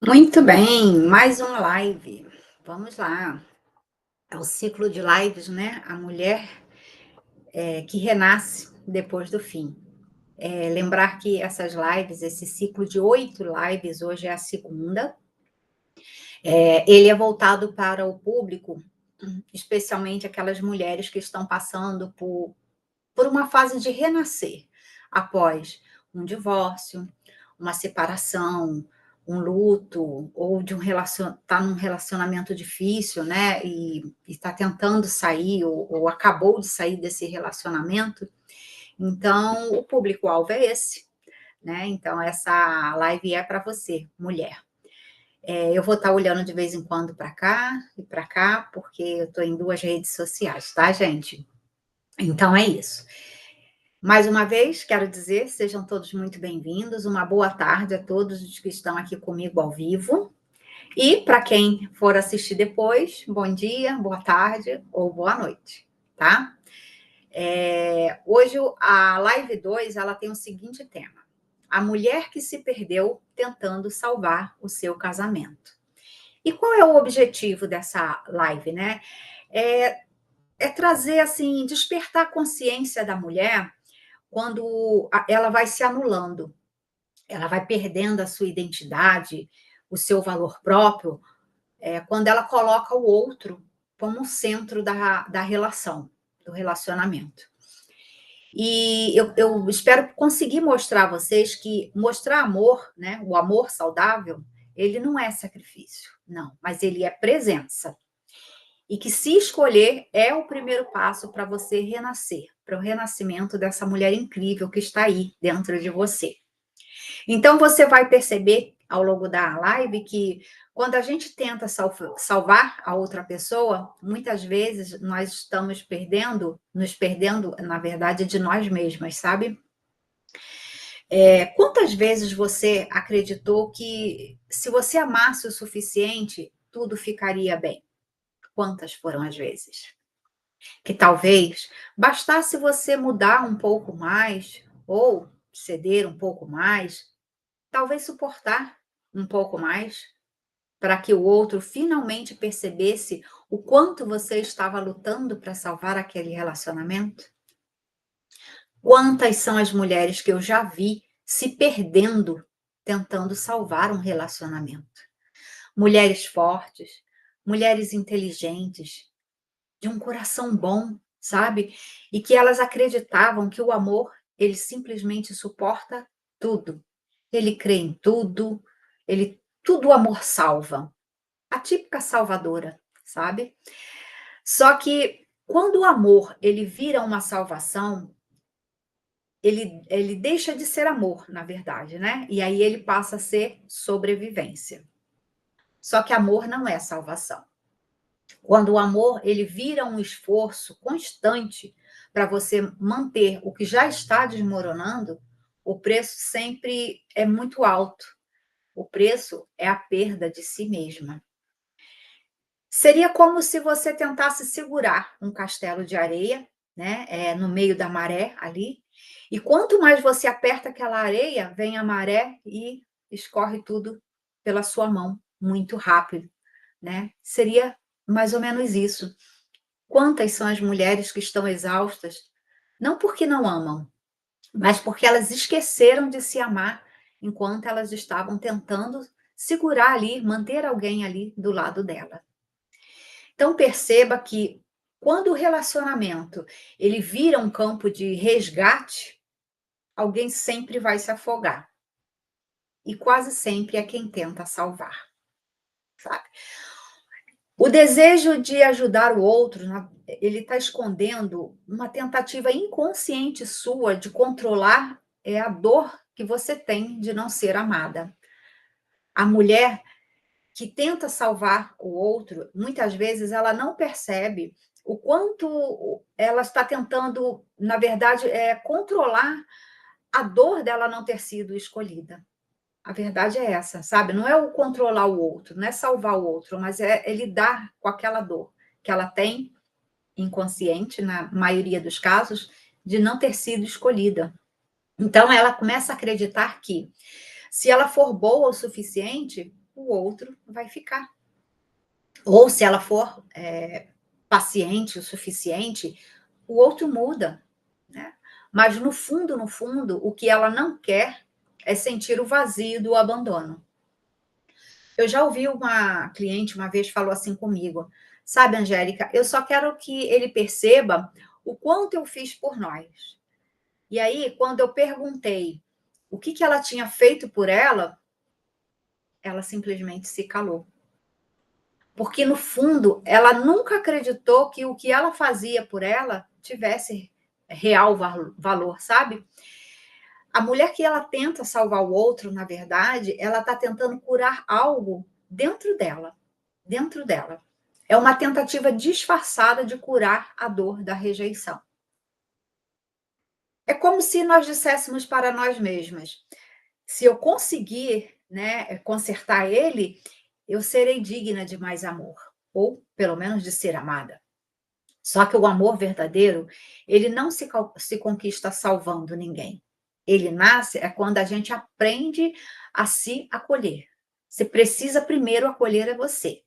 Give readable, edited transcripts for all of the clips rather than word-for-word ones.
Muito bem, mais uma live. Vamos lá. É o ciclo de lives, né? A mulher que renasce depois do fim. Lembrar que essas lives, esse ciclo de 8 lives, hoje é a segunda. Ele é voltado para o público, especialmente aquelas mulheres que estão passando por uma fase de renascer após um divórcio, uma separação, um luto, ou de tá num relacionamento difícil, né? E está tentando sair, ou acabou de sair desse relacionamento. Então, o público-alvo é esse, né? Então, essa live é para você, mulher. Eu vou estar olhando de vez em quando para cá e para cá, porque eu estou em 2 redes sociais, tá, gente? Então é isso. Mais uma vez, quero dizer, sejam todos muito bem-vindos. Uma boa tarde a todos os que estão aqui comigo ao vivo. E para quem for assistir depois, bom dia, boa tarde ou boa noite, tá? Hoje a live 2 ela tem o seguinte tema: a mulher que se perdeu tentando salvar o seu casamento. E qual é o objetivo dessa live, né? É, é trazer assim, despertar a consciência da mulher quando ela vai se anulando, ela vai perdendo a sua identidade, o seu valor próprio, quando ela coloca o outro como o centro da relação, do relacionamento. E eu espero conseguir mostrar a vocês que mostrar amor, né, o amor saudável, ele não é sacrifício, não, mas ele é presença. E que se escolher é o primeiro passo para você renascer, para o renascimento dessa mulher incrível que está aí dentro de você. Então, você vai perceber ao longo da live que quando a gente tenta salvar a outra pessoa, muitas vezes nós estamos nos perdendo, na verdade, de nós mesmas, sabe? Quantas vezes você acreditou que se você amasse o suficiente, tudo ficaria bem? Quantas foram as vezes? Que talvez bastasse você mudar um pouco mais, ou ceder um pouco mais, talvez suportar um pouco mais, para que o outro finalmente percebesse o quanto você estava lutando para salvar aquele relacionamento? Quantas são as mulheres que eu já vi se perdendo tentando salvar um relacionamento? Mulheres fortes, mulheres inteligentes, de um coração bom, sabe? E que elas acreditavam que o amor, ele simplesmente suporta tudo. Ele crê em tudo, tudo o amor salva. A típica salvadora, sabe? Só que quando o amor, ele vira uma salvação, ele deixa de ser amor, na verdade, né? E aí ele passa a ser sobrevivência. Só que amor não é salvação. Quando o amor ele vira um esforço constante para você manter o que já está desmoronando, o preço sempre é muito alto. O preço é a perda de si mesma. Seria como se você tentasse segurar um castelo de areia, né, no meio da maré ali, e quanto mais você aperta aquela areia, vem a maré e escorre tudo pela sua mão, muito rápido, né? Seria mais ou menos isso. Quantas são as mulheres que estão exaustas, não porque não amam, mas porque elas esqueceram de se amar enquanto elas estavam tentando segurar ali, manter alguém ali do lado dela. Então perceba que quando o relacionamento ele vira um campo de resgate, alguém sempre vai se afogar. E quase sempre é quem tenta salvar, sabe? O desejo de ajudar o outro, ele está escondendo uma tentativa inconsciente sua de controlar a dor que você tem de não ser amada. A mulher que tenta salvar o outro, muitas vezes ela não percebe o quanto ela está tentando, na verdade, controlar a dor dela não ter sido escolhida. A verdade é essa, sabe? Não é o controlar o outro, não é salvar o outro, mas é lidar com aquela dor que ela tem, inconsciente, na maioria dos casos, de não ter sido escolhida. Então, ela começa a acreditar que, se ela for boa o suficiente, o outro vai ficar. Ou se ela for paciente o suficiente, o outro muda, né? Mas no fundo, o que ela não quer é sentir o vazio do abandono. Eu já ouvi uma cliente uma vez falou assim comigo: sabe, Angélica, eu só quero que ele perceba o quanto eu fiz por nós. E aí, quando eu perguntei o que ela tinha feito por ela simplesmente se calou. Porque, no fundo, ela nunca acreditou que o que ela fazia por ela tivesse real valor, sabe? A mulher que ela tenta salvar o outro, na verdade, ela está tentando curar algo dentro dela. Dentro dela. É uma tentativa disfarçada de curar a dor da rejeição. É como se nós disséssemos para nós mesmas: se eu conseguir, né, consertar ele, eu serei digna de mais amor, ou pelo menos de ser amada. Só que o amor verdadeiro, ele não se conquista salvando ninguém. Ele nasce quando a gente aprende a se acolher. Você precisa primeiro acolher a você.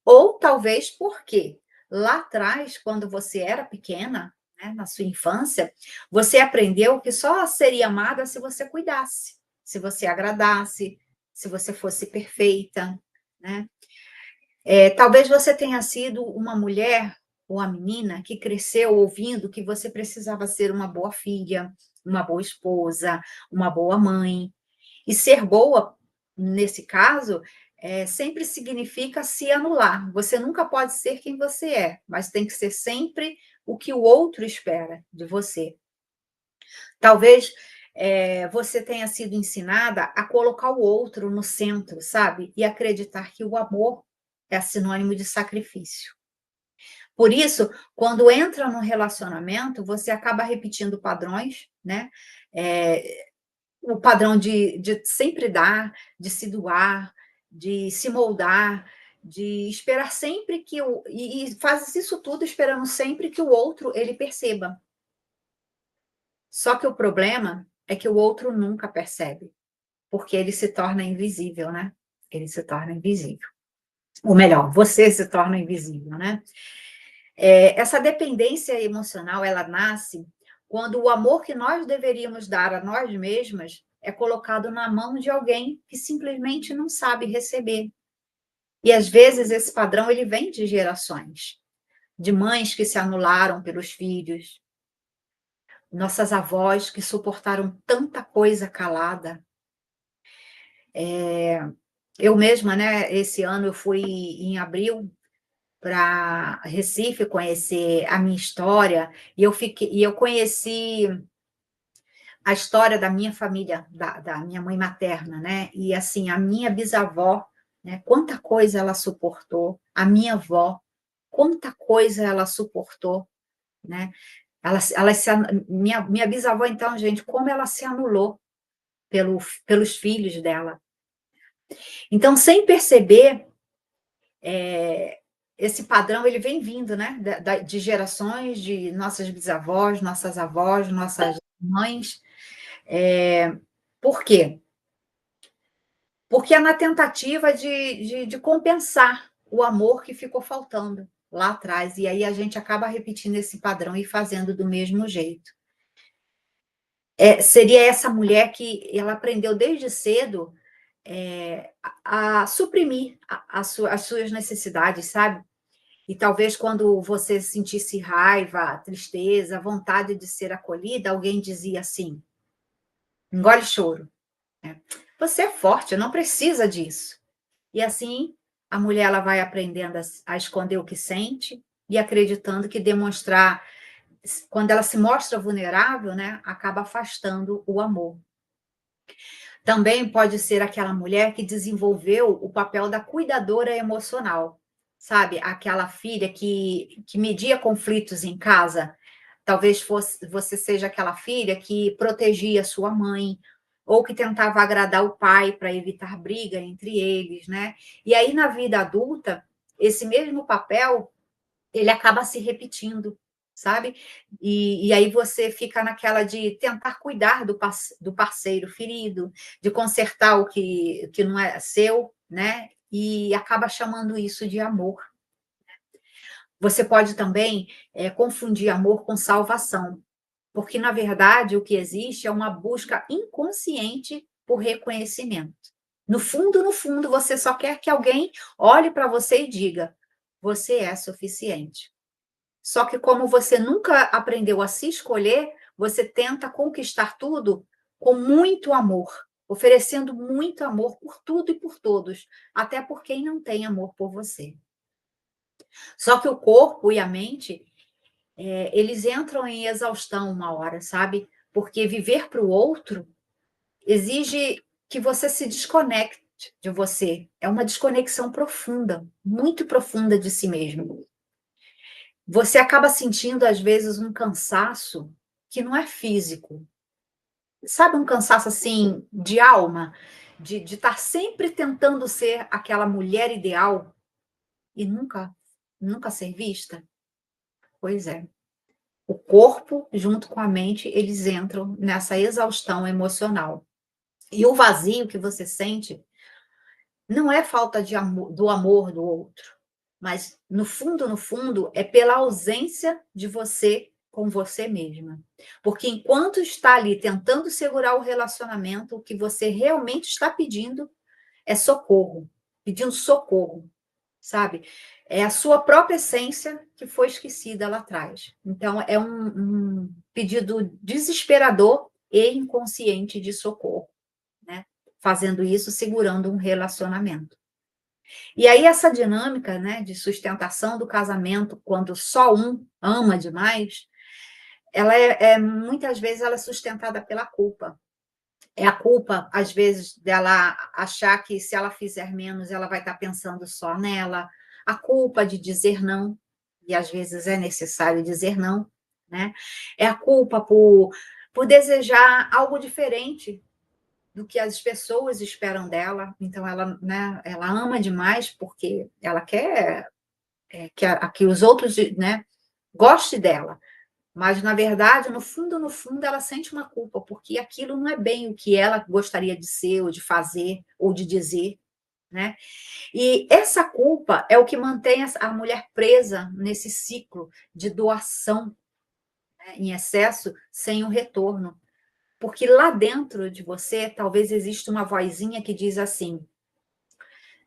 Ou talvez porque lá atrás, quando você era pequena, né, na sua infância, você aprendeu que só seria amada se você cuidasse, se você agradasse, se você fosse perfeita, né? Talvez você tenha sido uma mulher ou a menina que cresceu ouvindo que você precisava ser uma boa filha, uma boa esposa, uma boa mãe. E ser boa, nesse caso, sempre significa se anular. Você nunca pode ser quem você é, mas tem que ser sempre o que o outro espera de você. Talvez você tenha sido ensinada a colocar o outro no centro, sabe? E acreditar que o amor é sinônimo de sacrifício. Por isso, quando entra no relacionamento, você acaba repetindo padrões, né? O padrão de sempre dar, de se doar, de se moldar, de esperar sempre que e faz isso tudo esperando sempre que o outro ele perceba. Só que o problema é que o outro nunca percebe, porque ele se torna invisível, né? Ele se torna invisível. Ou melhor, você se torna invisível, né? Essa dependência emocional, ela nasce quando o amor que nós deveríamos dar a nós mesmas é colocado na mão de alguém que simplesmente não sabe receber. E às vezes esse padrão ele vem de gerações, de mães que se anularam pelos filhos, nossas avós que suportaram tanta coisa calada. Eu mesma, né, esse ano eu fui em abril para Recife conhecer a minha história e eu conheci a história da minha família, da minha mãe materna, né? E assim, a minha bisavó, né? Quanta coisa ela suportou, a minha avó, quanta coisa ela suportou, né? Minha bisavó, então, gente, como ela se anulou pelos filhos dela. Então, sem perceber, esse padrão ele vem vindo, né? De gerações, de nossas bisavós, nossas avós, nossas mães. Por quê? Porque é na tentativa de compensar o amor que ficou faltando lá atrás. E aí a gente acaba repetindo esse padrão e fazendo do mesmo jeito. Seria essa mulher que ela aprendeu desde cedo a suprimir as suas necessidades, sabe? E talvez quando você sentisse raiva, tristeza, vontade de ser acolhida, alguém dizia assim: engole choro. Né? Você é forte, não precisa disso. E assim, a mulher ela vai aprendendo a esconder o que sente e acreditando que demonstrar, quando ela se mostra vulnerável, né, acaba afastando o amor. Também pode ser aquela mulher que desenvolveu o papel da cuidadora emocional, sabe? Aquela filha que media conflitos em casa. Talvez você seja aquela filha que protegia sua mãe, ou que tentava agradar o pai para evitar briga entre eles, né? E aí, na vida adulta, esse mesmo papel, ele acaba se repetindo, sabe? E aí você fica naquela de tentar cuidar do parceiro ferido, de consertar o que não é seu, né? E acaba chamando isso de amor. Você pode também confundir amor com salvação, porque, na verdade, o que existe é uma busca inconsciente por reconhecimento. No fundo, você só quer que alguém olhe para você e diga: você é suficiente. Só que, como você nunca aprendeu a se escolher, você tenta conquistar tudo com muito amor, oferecendo muito amor por tudo e por todos, até por quem não tem amor por você. Só que o corpo e a mente, eles entram em exaustão uma hora, sabe? Porque viver para o outro exige que você se desconecte de você. É uma desconexão profunda, muito profunda de si mesmo. Você acaba sentindo, às vezes, um cansaço que não é físico. Sabe, um cansaço assim de alma, de estar sempre tentando ser aquela mulher ideal e nunca ser vista? Pois é. O corpo, junto com a mente, eles entram nessa exaustão emocional. E o vazio que você sente não é falta de amor, do amor do outro, mas no fundo, é pela ausência de você com você mesma. Porque enquanto está ali tentando segurar o relacionamento, o que você realmente está pedindo é socorro, pedindo socorro, sabe? É a sua própria essência que foi esquecida lá atrás. Então, é um pedido desesperador e inconsciente de socorro, né? Fazendo isso, segurando um relacionamento. E aí, essa dinâmica, né, de sustentação do casamento, quando só um ama demais, ela muitas vezes ela é sustentada pela culpa. É a culpa, às vezes, dela achar que se ela fizer menos, ela vai estar pensando só nela. A culpa de dizer não, e às vezes é necessário dizer não, né? É a culpa por desejar algo diferente do que as pessoas esperam dela. Então, ela, né, ela ama demais porque ela quer que os outros, né, gostem dela. Mas, na verdade, no fundo, ela sente uma culpa, porque aquilo não é bem o que ela gostaria de ser, ou de fazer, ou de dizer, né? E essa culpa é o que mantém a mulher presa nesse ciclo de doação, né, em excesso, sem o retorno. Porque lá dentro de você, talvez exista uma vozinha que diz assim: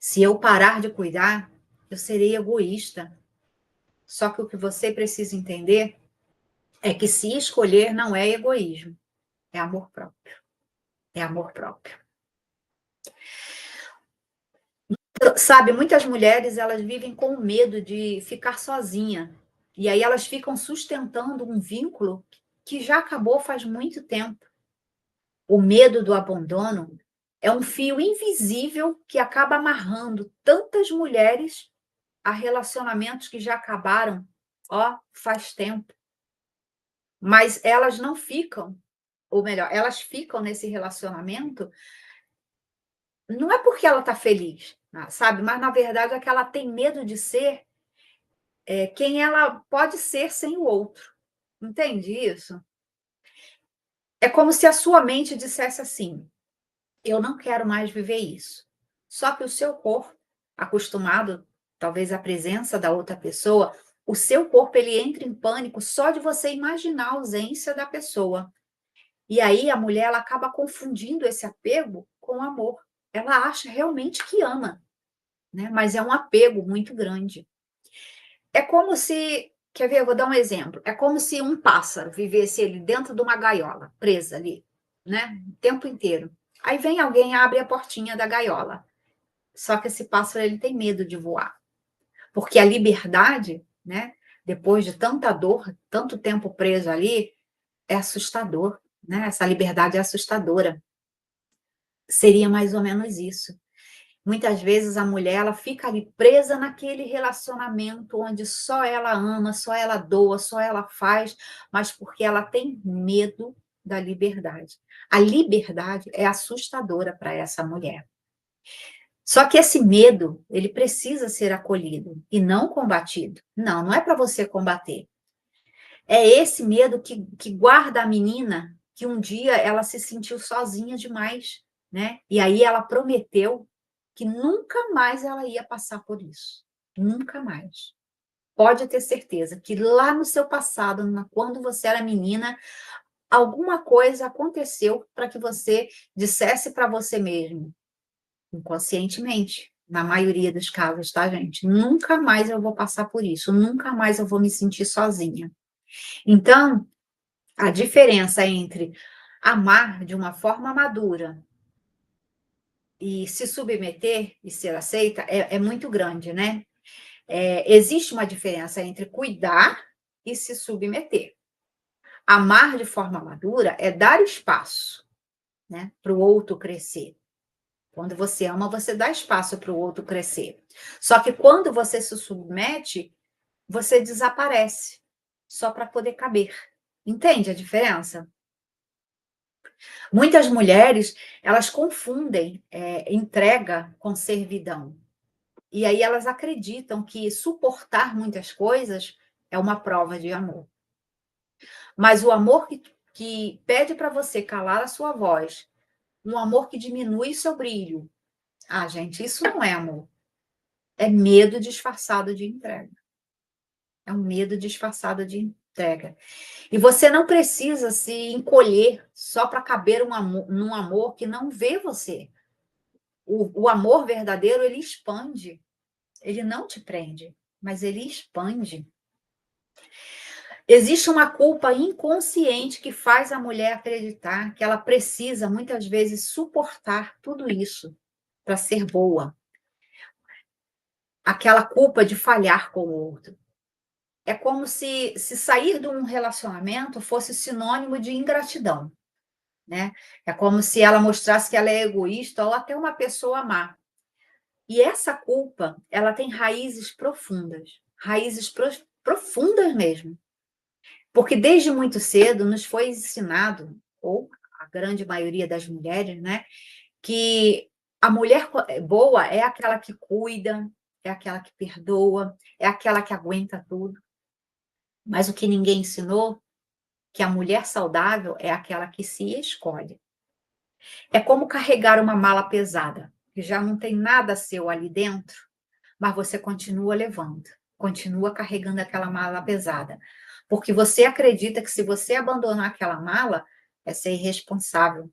se eu parar de cuidar, eu serei egoísta. Só que o que você precisa entender é que se escolher não é egoísmo, é amor próprio. É amor próprio. Sabe, muitas mulheres, elas vivem com medo de ficar sozinha. E aí elas ficam sustentando um vínculo que já acabou faz muito tempo. O medo do abandono é um fio invisível que acaba amarrando tantas mulheres a relacionamentos que já acabaram, ó, faz tempo. Mas elas não ficam, ou melhor, elas ficam nesse relacionamento, não é porque ela está feliz, sabe? Mas, na verdade, é que ela tem medo de ser quem ela pode ser sem o outro. Entende isso? É como se a sua mente dissesse assim: eu não quero mais viver isso. Só que o seu corpo, acostumado talvez à presença da outra pessoa, o seu corpo ele entra em pânico só de você imaginar a ausência da pessoa. E aí a mulher ela acaba confundindo esse apego com amor. Ela acha realmente que ama, né? Mas é um apego muito grande. É como se, quer ver, eu vou dar um exemplo. É como se um pássaro vivesse ele dentro de uma gaiola, presa ali, né? O tempo inteiro. Aí vem alguém e abre a portinha da gaiola. Só que esse pássaro ele tem medo de voar. Porque a liberdade, né? Depois de tanta dor, tanto tempo preso ali, é assustador, né? Essa liberdade é assustadora. Seria mais ou menos isso. Muitas vezes a mulher ela fica ali presa naquele relacionamento onde só ela ama, só ela doa, só ela faz, mas porque ela tem medo da liberdade. A liberdade é assustadora para essa mulher. Só que esse medo, ele precisa ser acolhido e não combatido. Não, não é para você combater. É esse medo que guarda a menina que um dia ela se sentiu sozinha demais, né? E aí ela prometeu que nunca mais ela ia passar por isso. Nunca mais. Pode ter certeza que lá no seu passado, quando você era menina, alguma coisa aconteceu para que você dissesse para você mesmo, inconscientemente, na maioria dos casos, tá, gente? Nunca mais eu vou passar por isso, nunca mais eu vou me sentir sozinha. Então, a diferença entre amar de uma forma madura e se submeter e ser aceita é muito grande, né? Existe uma diferença entre cuidar e se submeter. Amar de forma madura é dar espaço, né, para o outro crescer. Quando você ama, você dá espaço para o outro crescer. Só que quando você se submete, você desaparece, só para poder caber. Entende a diferença? Muitas mulheres, elas confundem entrega com servidão. E aí elas acreditam que suportar muitas coisas é uma prova de amor. Mas o amor que pede para você calar a sua voz, um amor que diminui o seu brilho, gente, isso não é amor. É medo disfarçado de entrega. É um medo disfarçado de entrega. E você não precisa se encolher só para caber num amor que não vê você. O amor verdadeiro, ele expande. Ele não te prende, mas ele expande. Existe uma culpa inconsciente que faz a mulher acreditar que ela precisa, muitas vezes, suportar tudo isso para ser boa. Aquela culpa de falhar com o outro. É como se sair de um relacionamento fosse sinônimo de ingratidão, né? É como se ela mostrasse que ela é egoísta ou até uma pessoa má. E essa culpa, ela tem raízes profundas, raízes profundas mesmo. Porque desde muito cedo nos foi ensinado, ou a grande maioria das mulheres, né, que a mulher boa é aquela que cuida, é aquela que perdoa, é aquela que aguenta tudo. Mas o que ninguém ensinou, que a mulher saudável é aquela que se escolhe. É como carregar uma mala pesada, que já não tem nada seu ali dentro, mas você continua levando, continua carregando aquela mala pesada. Porque você acredita que se você abandonar aquela mala, é ser irresponsável.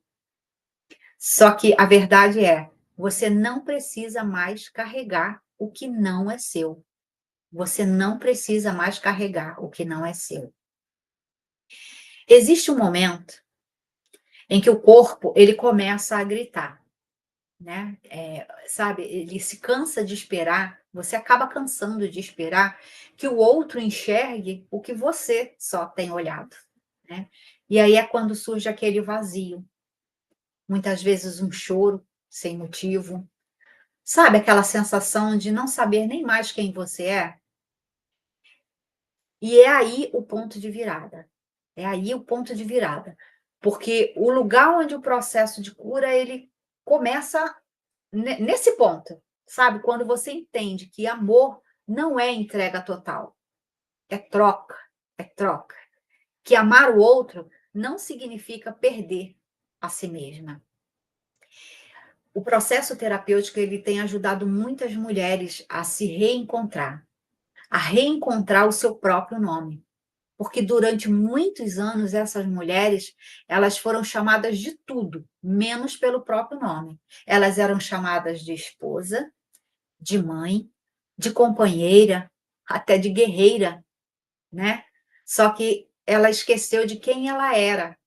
Só que a verdade é, você não precisa mais carregar o que não é seu. Você não precisa mais carregar o que não é seu. Existe um momento em que o corpo ele começa a gritar, né? Sabe, ele se cansa de esperar, você acaba cansando de esperar que o outro enxergue o que você só tem olhado, né? E aí é quando surge aquele vazio, muitas vezes um choro sem motivo, sabe aquela sensação de não saber nem mais quem você é? E é aí o ponto de virada. É aí o ponto de virada, porque o lugar onde o processo de cura ele começa nesse ponto, sabe? Quando você entende que amor não é entrega total, é troca, é troca. Que amar o outro não significa perder a si mesma. O processo terapêutico ele tem ajudado muitas mulheres a se reencontrar, a reencontrar o seu próprio nome. Porque durante muitos anos essas mulheres, elas foram chamadas de tudo, menos pelo próprio nome. Elas eram chamadas de esposa, de mãe, de companheira, até de guerreira, né? Só que ela esqueceu de quem ela era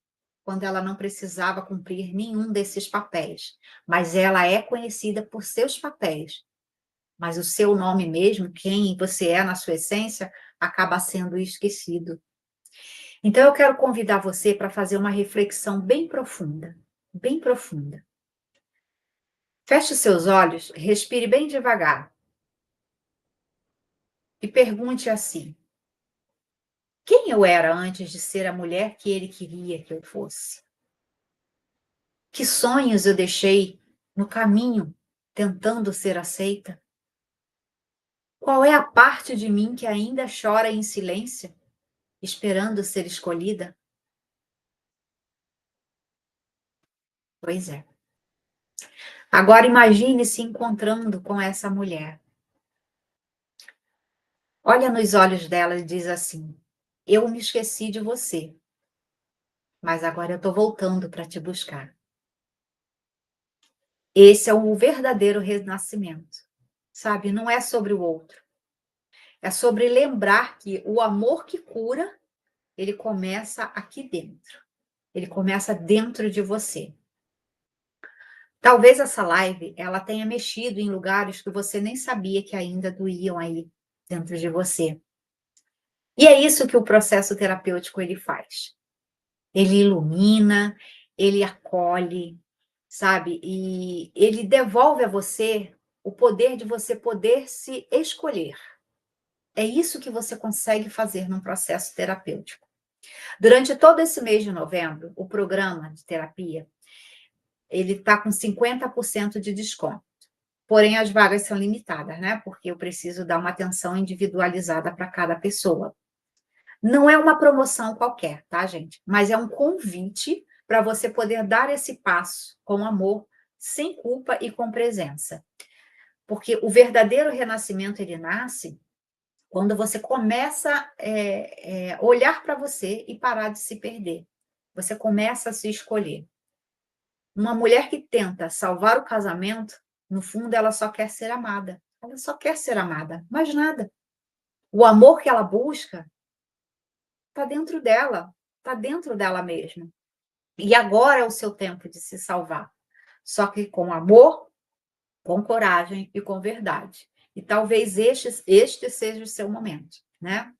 quando ela não precisava cumprir nenhum desses papéis. Mas ela é conhecida por seus papéis. Mas o seu nome mesmo, quem você é na sua essência, acaba sendo esquecido. Então eu quero convidar você para fazer uma reflexão bem profunda, bem profunda. Feche os seus olhos, respire bem devagar e pergunte assim: quem eu era antes de ser a mulher que ele queria que eu fosse? Que sonhos eu deixei no caminho, tentando ser aceita? Qual é a parte de mim que ainda chora em silêncio, esperando ser escolhida? Pois é. Agora imagine se encontrando com essa mulher. Olha nos olhos dela e diz assim: eu me esqueci de você, mas agora eu estou voltando para te buscar. Esse é o verdadeiro renascimento, sabe? Não é sobre o outro, é sobre lembrar que o amor que cura, ele começa aqui dentro, ele começa dentro de você. Talvez essa live, ela tenha mexido em lugares que você nem sabia que ainda doíam aí dentro de você. E é isso que o processo terapêutico ele faz. Ele ilumina, ele acolhe, sabe? E ele devolve a você o poder de você poder se escolher. É isso que você consegue fazer num processo terapêutico. Durante todo esse mês de novembro, o programa de terapia, ele está com 50% de desconto. Porém, as vagas são limitadas, né? Porque eu preciso dar uma atenção individualizada para cada pessoa. Não é uma promoção qualquer, tá, gente? Mas é um convite para você poder dar esse passo com amor, sem culpa e com presença. Porque o verdadeiro renascimento, ele nasce quando você começa a olhar para você e parar de se perder. Você começa a se escolher. Uma mulher que tenta salvar o casamento, no fundo, ela só quer ser amada. Ela só quer ser amada, mais nada. O amor que ela busca está dentro dela mesma. E agora é o seu tempo de se salvar. Só que com amor, com coragem e com verdade. E talvez este seja o seu momento, né?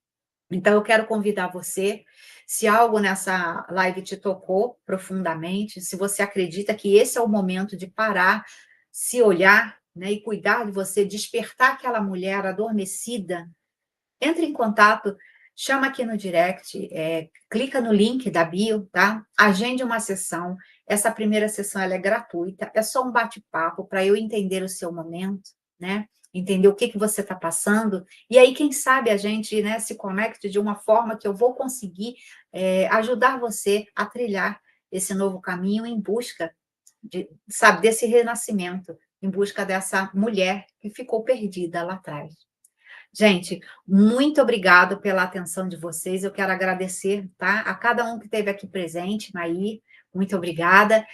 Então, eu quero convidar você, se algo nessa live te tocou profundamente, se você acredita que esse é o momento de parar, se olhar, né, e cuidar de você, despertar aquela mulher adormecida, entre em contato, chama aqui no direct, clica no link da bio, tá? Agende uma sessão. Essa primeira sessão ela é gratuita, é só um bate-papo para eu entender o seu momento, né? Entender o que você está passando. E aí, quem sabe, a gente, né, se conecte de uma forma que eu vou conseguir ajudar você a trilhar esse novo caminho em busca sabe, desse renascimento, em busca dessa mulher que ficou perdida lá atrás. Gente, muito obrigado pela atenção de vocês. Eu quero agradecer, tá? A cada um que esteve aqui presente, Nair, muito obrigada.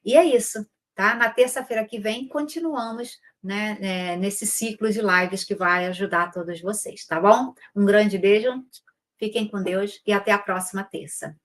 E é isso, tá? Na terça-feira que vem, continuamos, né, nesse ciclo de lives que vai ajudar todos vocês, tá bom? Um grande beijo, fiquem com Deus e até a próxima terça.